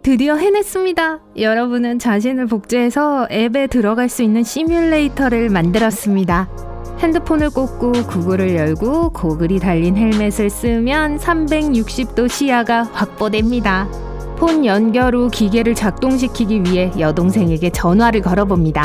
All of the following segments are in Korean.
드디어 해냈습니다. 여러분은 자신을 복제해서 앱에 들어갈 수 있는 시뮬레이터를 만들었습니다. 핸드폰을 꽂고 구글을 열고 고글이 달린 헬멧을 쓰면 360도 시야가 확보됩니다. 폰 연결 후 기계를 작동시키기 위해 여동생에게 전화를 걸어봅니다.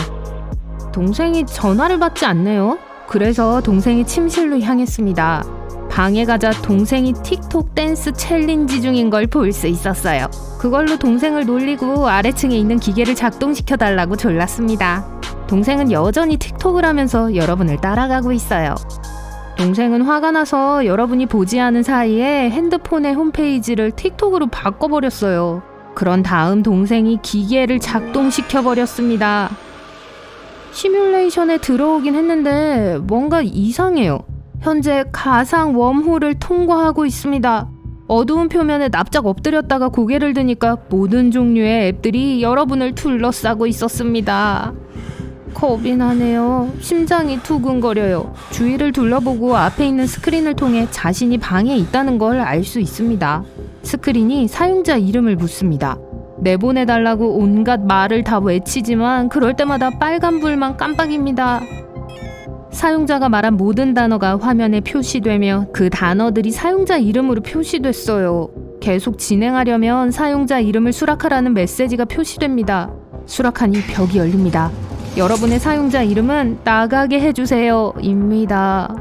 동생이 전화를 받지 않네요. 그래서 동생이 침실로 향했습니다. 방에 가자 동생이 틱톡 댄스 챌린지 중인 걸 볼 수 있었어요. 그걸로 동생을 놀리고 아래층에 있는 기계를 작동시켜달라고 졸랐습니다. 동생은 여전히 틱톡을 하면서 여러분을 따라가고 있어요. 동생은 화가 나서 여러분이 보지 않은 사이에 핸드폰의 홈페이지를 틱톡으로 바꿔버렸어요. 그런 다음 동생이 기계를 작동시켜버렸습니다. 시뮬레이션에 들어오긴 했는데 뭔가 이상해요. 현재 가상 웜홀을 통과하고 있습니다. 어두운 표면에 납작 엎드렸다가 고개를 드니까 모든 종류의 앱들이 여러분을 둘러싸고 있었습니다. 겁이 나네요. 심장이 두근거려요. 주위를 둘러보고 앞에 있는 스크린을 통해 자신이 방에 있다는 걸 알 수 있습니다. 스크린이 사용자 이름을 묻습니다. 내보내달라고 온갖 말을 다 외치지만 그럴 때마다 빨간불만 깜빡입니다. 사용자가 말한 모든 단어가 화면에 표시되며 그 단어들이 사용자 이름으로 표시됐어요. 계속 진행하려면 사용자 이름을 수락하라는 메시지가 표시됩니다. 수락하니 벽이 열립니다. 여러분의 사용자 이름은 나가게 해주세요 입니다.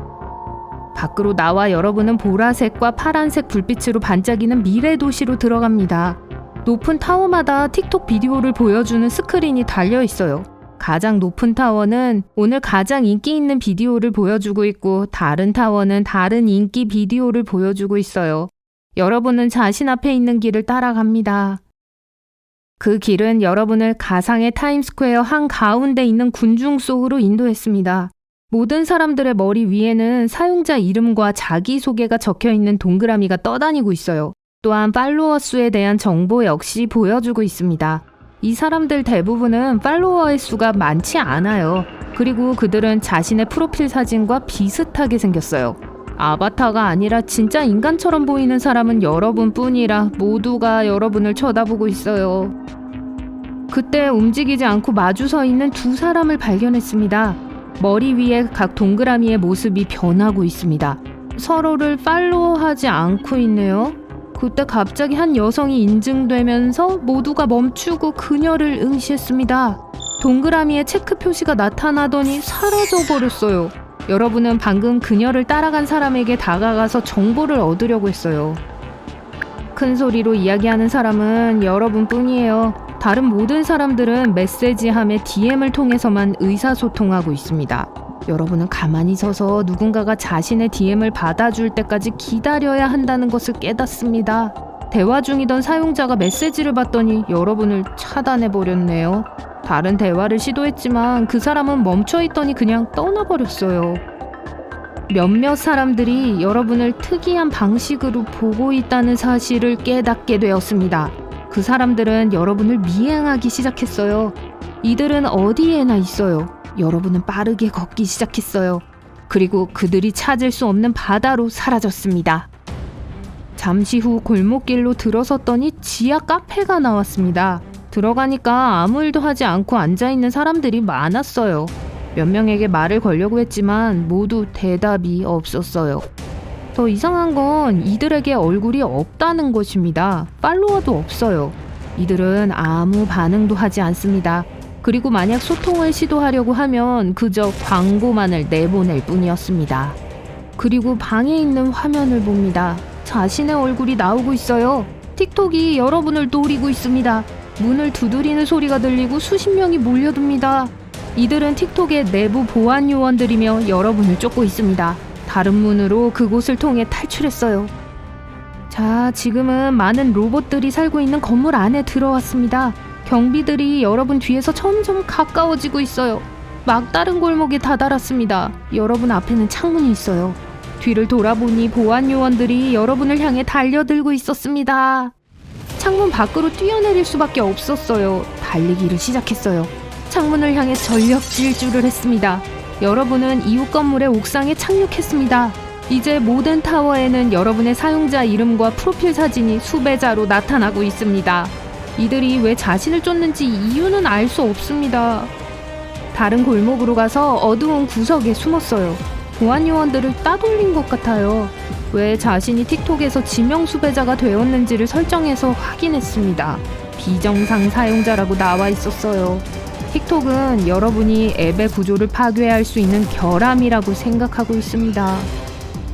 밖으로 나와 여러분은 보라색과 파란색 불빛으로 반짝이는 미래 도시로 들어갑니다. 높은 타워마다 틱톡 비디오를 보여주는 스크린이 달려 있어요. 가장 높은 타워는 오늘 가장 인기 있는 비디오를 보여주고 있고 다른 타워는 다른 인기 비디오를 보여주고 있어요. 여러분은 자신 앞에 있는 길을 따라갑니다. 그 길은 여러분을 가상의 타임스퀘어 한가운데 있는 군중 속으로 인도했습니다. 모든 사람들의 머리 위에는 사용자 이름과 자기소개가 적혀있는 동그라미가 떠다니고 있어요. 또한 팔로워 수에 대한 정보 역시 보여주고 있습니다. 이 사람들 대부분은 팔로워의 수가 많지 않아요. 그리고 그들은 자신의 프로필 사진과 비슷하게 생겼어요. 아바타가 아니라 진짜 인간처럼 보이는 사람은 여러분뿐이라 모두가 여러분을 쳐다보고 있어요. 그때 움직이지 않고 마주 서 있는 두 사람을 발견했습니다. 머리 위에 각 동그라미의 모습이 변하고 있습니다. 서로를 팔로우하지 않고 있네요. 그때 갑자기 한 여성이 인증되면서 모두가 멈추고 그녀를 응시했습니다. 동그라미에 체크 표시가 나타나더니 사라져버렸어요. 여러분은 방금 그녀를 따라간 사람에게 다가가서 정보를 얻으려고 했어요. 큰 소리로 이야기하는 사람은 여러분뿐이에요. 다른 모든 사람들은 메시지함의 DM을 통해서만 의사소통하고 있습니다. 여러분은 가만히 서서 누군가가 자신의 DM을 받아줄 때까지 기다려야 한다는 것을 깨닫습니다. 대화 중이던 사용자가 메시지를 받더니 여러분을 차단해버렸네요. 다른 대화를 시도했지만 그 사람은 멈춰있더니 그냥 떠나버렸어요. 몇몇 사람들이 여러분을 특이한 방식으로 보고 있다는 사실을 깨닫게 되었습니다. 그 사람들은 여러분을 미행하기 시작했어요. 이들은 어디에나 있어요. 여러분은 빠르게 걷기 시작했어요. 그리고 그들이 찾을 수 없는 바다로 사라졌습니다. 잠시 후 골목길로 들어섰더니 지하 카페가 나왔습니다. 들어가니까 아무 일도 하지 않고 앉아있는 사람들이 많았어요. 몇 명에게 말을 걸려고 했지만 모두 대답이 없었어요. 더 이상한 건 이들에게 얼굴이 없다는 것입니다. 팔로워도 없어요. 이들은 아무 반응도 하지 않습니다. 그리고 만약 소통을 시도하려고 하면 그저 광고만을 내보낼 뿐이었습니다. 그리고 방에 있는 화면을 봅니다. 자신의 얼굴이 나오고 있어요. 틱톡이 여러분을 노리고 있습니다. 문을 두드리는 소리가 들리고 수십 명이 몰려듭니다. 이들은 틱톡의 내부 보안 요원들이며 여러분을 쫓고 있습니다. 다른 문으로 그곳을 통해 탈출했어요. 자, 지금은 많은 로봇들이 살고 있는 건물 안에 들어왔습니다. 경비들이 여러분 뒤에서 점점 가까워지고 있어요. 막다른 골목에 다다랐습니다. 여러분 앞에는 창문이 있어요. 뒤를 돌아보니 보안 요원들이 여러분을 향해 달려들고 있었습니다. 창문 밖으로 뛰어내릴 수밖에 없었어요. 달리기를 시작했어요. 창문을 향해 전력 질주를 했습니다. 여러분은 이웃 건물의 옥상에 착륙했습니다. 이제 모든 타워에는 여러분의 사용자 이름과 프로필 사진이 수배자로 나타나고 있습니다. 이들이 왜 자신을 쫓는지 이유는 알 수 없습니다. 다른 골목으로 가서 어두운 구석에 숨었어요. 보안 요원들을 따돌린 것 같아요. 왜 자신이 틱톡에서 지명 수배자가 되었는지를 설정해서 확인했습니다. 비정상 사용자라고 나와 있었어요. 틱톡은 여러분이 앱의 구조를 파괴할 수 있는 결함이라고 생각하고 있습니다.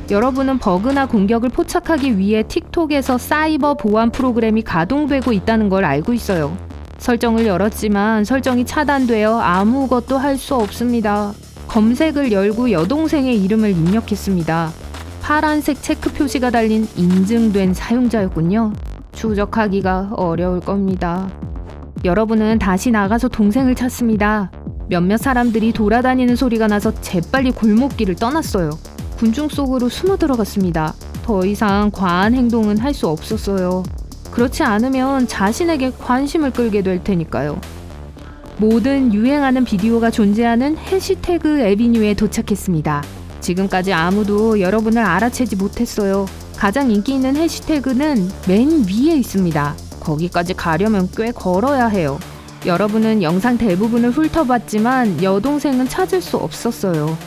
여러분은 버그나 공격을 포착하기 위해 틱톡에서 사이버 보안 프로그램이 가동되고 있다는 걸 알고 있어요. 설정을 열었지만 설정이 차단되어 아무것도 할 수 없습니다. 검색을 열고 여동생의 이름을 입력했습니다. 파란색 체크 표시가 달린 인증된 사용자였군요. 추적하기가 어려울 겁니다. 여러분은 다시 나가서 동생을 찾습니다. 몇몇 사람들이 돌아다니는 소리가 나서 재빨리 골목길을 떠났어요. 군중 속으로 숨어 들어갔습니다. 더 이상 과한 행동은 할 수 없었어요. 그렇지 않으면 자신에게 관심을 끌게 될 테니까요. 모든 유행하는 비디오가 존재하는 해시태그 에비뉴에 도착했습니다. 지금까지 아무도 여러분을 알아채지 못했어요. 가장 인기 있는 해시태그는 맨 위에 있습니다. 거기까지 가려면 꽤 걸어야 해요. 여러분은 영상 대부분을 훑어봤지만 여동생은 찾을 수 없었어요.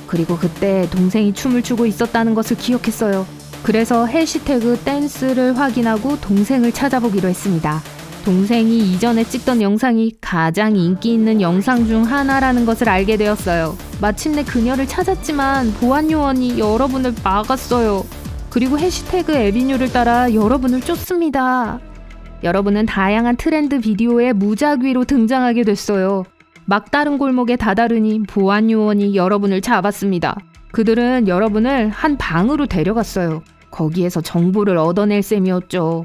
그리고 그때 동생이 춤을 추고 있었다는 것을 기억했어요. 그래서 해시태그 댄스를 확인하고 동생을 찾아보기로 했습니다. 동생이 이전에 찍던 영상이 가장 인기 있는 영상 중 하나라는 것을 알게 되었어요. 마침내 그녀를 찾았지만 보안 요원이 여러분을 막았어요. 그리고 해시태그 에비뉴를 따라 여러분을 쫓습니다. 여러분은 다양한 트렌드 비디오에 무작위로 등장하게 됐어요. 막다른 골목에 다다르니 보안 요원이 여러분을 잡았습니다. 그들은 여러분을 한 방으로 데려갔어요. 거기에서 정보를 얻어낼 셈이었죠.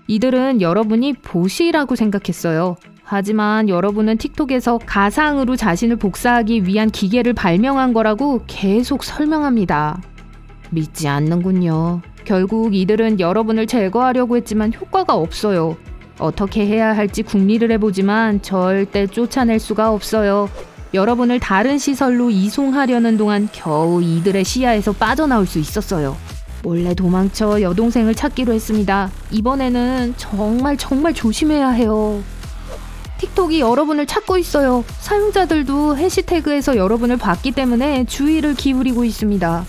이들은 여러분이 보시라고 생각했어요. 하지만 여러분은 틱톡에서 가상으로 자신을 복사하기 위한 기계를 발명한 거라고 계속 설명합니다. 믿지 않는군요. 결국 이들은 여러분을 제거하려고 했지만 효과가 없어요. 어떻게 해야 할지 궁리를 해보지만 절대 쫓아낼 수가 없어요. 여러분을 다른 시설로 이송하려는 동안 겨우 이들의 시야에서 빠져나올 수 있었어요. 몰래 도망쳐 여동생을 찾기로 했습니다. 이번에는 정말 조심해야 해요. 틱톡이 여러분을 찾고 있어요. 사용자들도 해시태그에서 여러분을 봤기 때문에 주의를 기울이고 있습니다.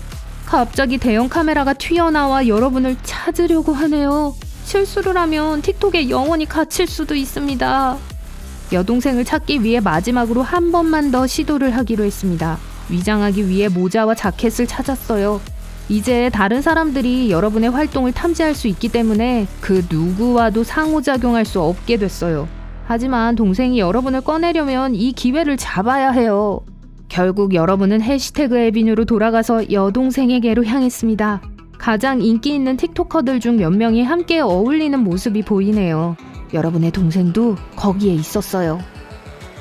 갑자기 대형 카메라가 튀어나와 여러분을 찾으려고 하네요. 실수를 하면 틱톡에 영원히 갇힐 수도 있습니다. 여동생을 찾기 위해 마지막으로 한 번만 더 시도를 하기로 했습니다. 위장하기 위해 모자와 자켓을 찾았어요. 이제 다른 사람들이 여러분의 활동을 탐지할 수 있기 때문에 그 누구와도 상호작용할 수 없게 됐어요. 하지만 동생이 여러분을 꺼내려면 이 기회를 잡아야 해요. 결국 여러분은 해시태그 에비뉴로 돌아가서 여동생에게로 향했습니다. 가장 인기 있는 틱토커들 중 몇 명이 함께 어울리는 모습이 보이네요. 여러분의 동생도 거기에 있었어요.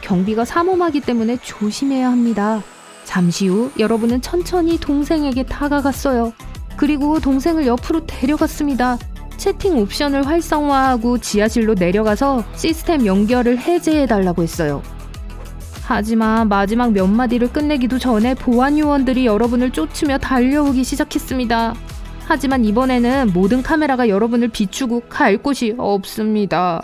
경비가 삼엄하기 때문에 조심해야 합니다. 잠시 후 여러분은 천천히 동생에게 다가갔어요. 그리고 동생을 옆으로 데려갔습니다. 채팅 옵션을 활성화하고 지하실로 내려가서 시스템 연결을 해제해달라고 했어요. 하지만 마지막 몇 마디를 끝내기도 전에 보안 요원들이 여러분을 쫓으며 달려오기 시작했습니다. 하지만 이번에는 모든 카메라가 여러분을 비추고 갈 곳이 없습니다.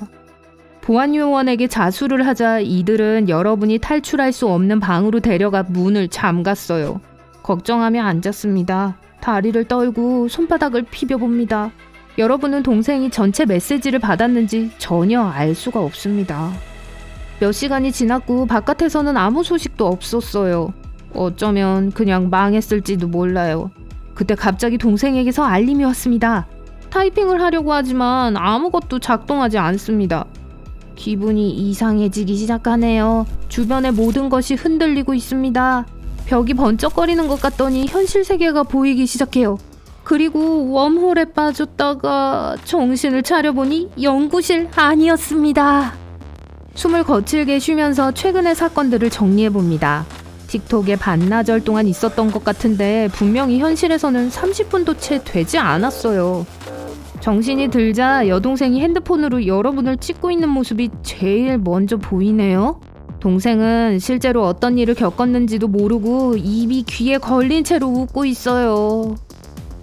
보안 요원에게 자수를 하자 이들은 여러분이 탈출할 수 없는 방으로 데려가 문을 잠갔어요. 걱정하며 앉았습니다. 다리를 떨고 손바닥을 피벼봅니다. 여러분은 동생이 전체 메시지를 받았는지 전혀 알 수가 없습니다. 몇 시간이 지났고 바깥에서는 아무 소식도 없었어요. 어쩌면 그냥 망했을지도 몰라요. 그때 갑자기 동생에게서 알림이 왔습니다. 타이핑을 하려고 하지만 아무것도 작동하지 않습니다. 기분이 이상해지기 시작하네요. 주변의 모든 것이 흔들리고 있습니다. 벽이 번쩍거리는 것 같더니 현실 세계가 보이기 시작해요. 그리고 웜홀에 빠졌다가 정신을 차려보니 연구실 아니었습니다. 숨을 거칠게 쉬면서 최근의 사건들을 정리해봅니다. 틱톡에 반나절 동안 있었던 것 같은데 분명히 현실에서는 30분도 채 되지 않았어요. 정신이 들자 여동생이 핸드폰으로 여러분을 찍고 있는 모습이 제일 먼저 보이네요. 동생은 실제로 어떤 일을 겪었는지도 모르고 입이 귀에 걸린 채로 웃고 있어요.